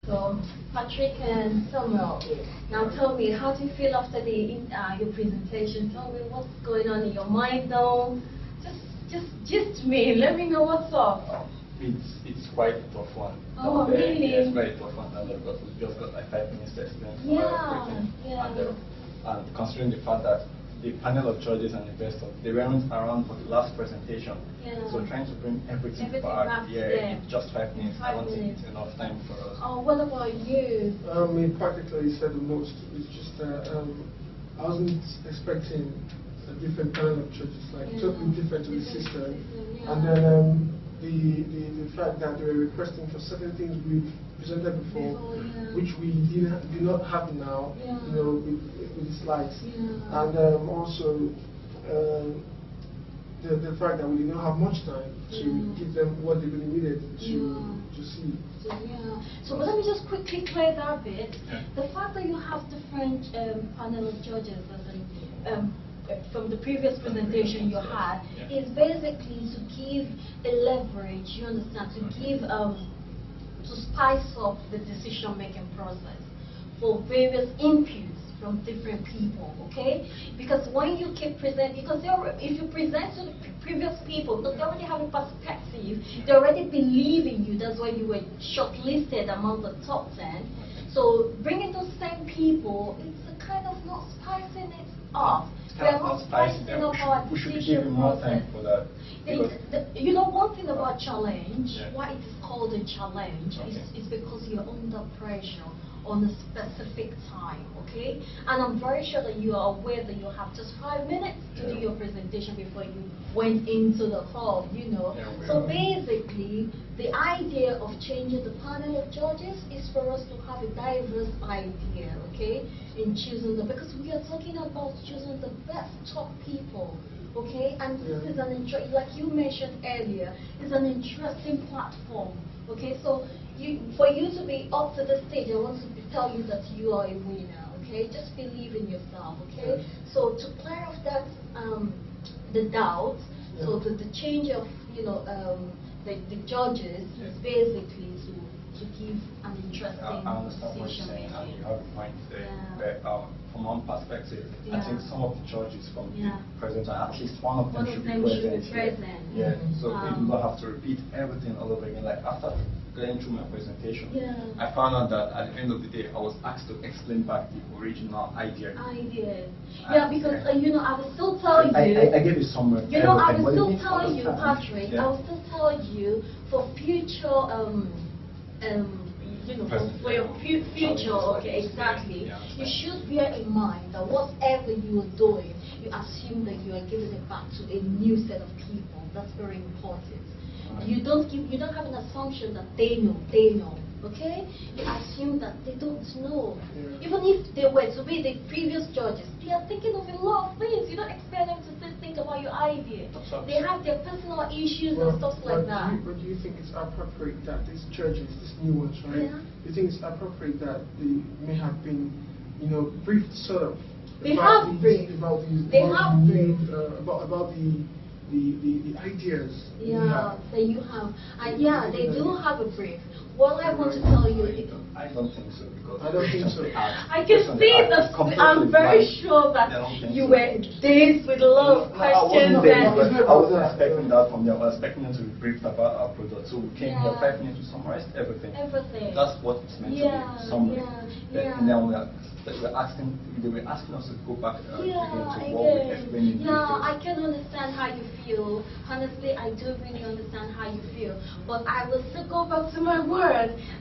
So, Patrick and Samuel, now tell me, how do you feel after your presentation? Tell me what's going on in your mind now. Just me. Let me know what's up. It's quite a tough one. Oh, really? Yeah, it's quite a tough one, because we just got like 5 minutes to explain. And considering the fact that the panel of judges and investors, they weren't around for the last presentation. So trying to bring everything back in just 5 minutes, I don't think it's enough time for us. Oh, what about you? Practically said the most. It's just I wasn't expecting a different panel of judges, like totally different to the system. And then the fact that they were requesting for certain things we've presented before, which we do not have now, you know, with the slides. And also the fact that we did not have much time to give them what they really needed to see. So let me just quickly clear that bit. The fact that you have different panel of judges, from the previous presentation you had, is basically to give a leverage, you understand, to give, to spice up the decision-making process for various inputs from different people, okay? Because when you keep presenting, because if you present to the previous people, because they already have a perspective, they already believe in you, that's why you were shortlisted among the top 10. So bringing those same people, it's a kind of not spicing it up. We are not spicing up our decision process. For that. You know, one thing about challenge, why it is called a challenge, is because you're under pressure on a specific time, okay? And I'm very sure that you are aware that you have just 5 minutes to do your presentation before you went into the hall, you know. So basically, the idea of changing the panel of judges is for us to have a diverse idea, okay, in choosing them, because we are talking about choosing the best top people. Okay, and this is like you mentioned earlier, is an interesting platform. Okay, so for you to be up to the stage, I want to tell you that you are a winner. Okay, just believe in yourself. Okay, so to clear off that the doubt, so the change of the judges is basically to give an interesting I understand what you're saying, and you have a point there. But from one perspective, I think some of the judges from the present, at least one of them should be present. So we do not have to repeat everything all over again. Like after going through my presentation, I found out that at the end of the day, I was asked to explain back the original idea. Because you know, I will still tell you. I gave you somewhere. You know, I will still tell you, Patrick. I will still tell you for future. For your future, okay, exactly. You should bear in mind that whatever you are doing, you assume that you are giving it back to a new set of people. That's very important. You don't have an assumption that they know, okay? You assume that they don't know. Even if they were to be the previous judges, they are thinking of a lot of things. You don't expect them to think about your idea. They have their personal issues and stuff like that. But do you think it's appropriate that these judges, these new ones, right? Do you think it's appropriate that they may have been, briefed sort of? They have briefed. About the ideas. That you have. They do have a brief. What I want to tell you is... I don't think so, because... I don't think so. I can see that. I'm very sure that you were dazed with a lot of questions. I wasn't expecting that from them. I was expecting them to be briefed about our product. So we came here 5 minutes to summarize everything. That's what it's meant to be, summary. And then they were asking us to go back again to what we explained. I can understand how you feel. Honestly, I do really understand how you feel. But I will still go back to my word.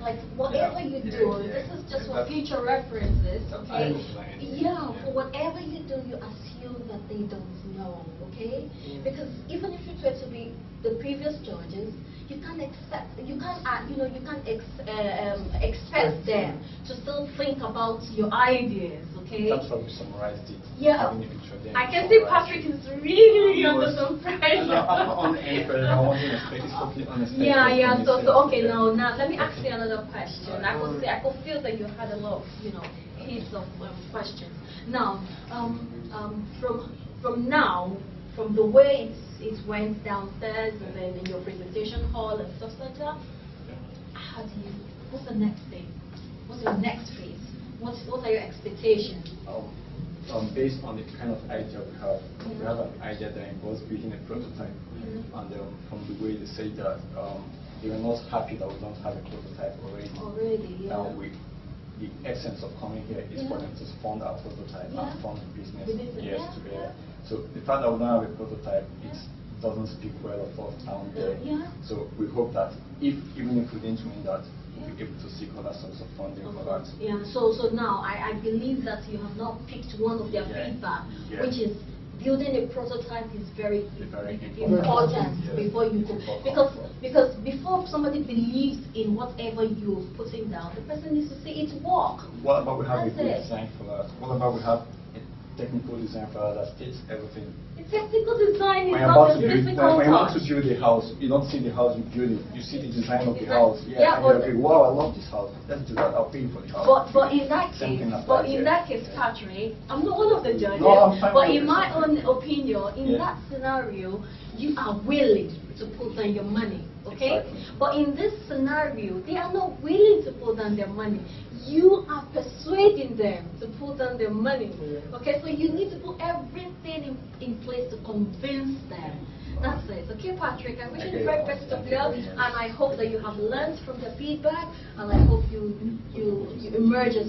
Like, whatever you do, this is just for future references, okay? For whatever you do, you assume that they don't know, okay? Because even if you try to be the previous judges, you can't expect them to still think about your ideas, okay? That's how we summarized it. I can see Patrick is really under some pressure. I'm not under any pressure. I wasn't expecting something unexpected. Okay, now let me ask you another question. I could feel that you had a lot of, heaps of questions. Now, from the way it went downstairs and then in your presentation hall and stuff like that, what's the next thing? are your expectations? Based on the kind of idea we have an idea that involves building a prototype, and from the way they say that they were not happy that we don't have a prototype already. Now the essence of coming here is for them to fund our prototype and fund the business together. So the fact that we don't have a prototype, it doesn't speak well of us down there. So we hope that even if we didn't win that, we'll be able to seek other sorts of funding for that. So now I believe that you have not picked one of their feedback, which is building a prototype is very important before you go. Because before somebody believes in whatever you're putting down, the person needs to see it work. What about we have a good design for that? What about we have a technical design for that states everything? The technical design is not a difficult when you want to build a house, you don't see the house you build it. You see the design of the house. And you're like, wow, I love this house. Let's do that. I'll pay for the house. But in that case, Patrick, I'm not one of the judges. No, I'm fine. But in my own opinion, in that scenario, you are willing to put down your money. Okay? Exactly. But in this scenario, they are not willing to put down their money. You are persuading them to put down their money. Okay? So you need to put everything in place to convince them. That's it. Okay, Patrick, I wish you the very best of luck, and I hope that you have learned from the feedback, and I hope you emerge as,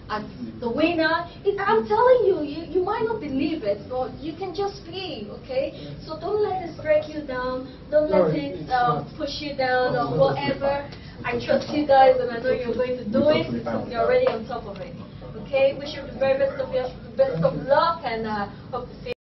as the winner. I'm telling you, you might not believe it, but you can just be, okay? So don't let this break you down. Don't let it push you down or whatever. I trust you guys, and I know you're going to do it because you're already on top of it. Okay? Wish you the very best of luck, and hope to see you.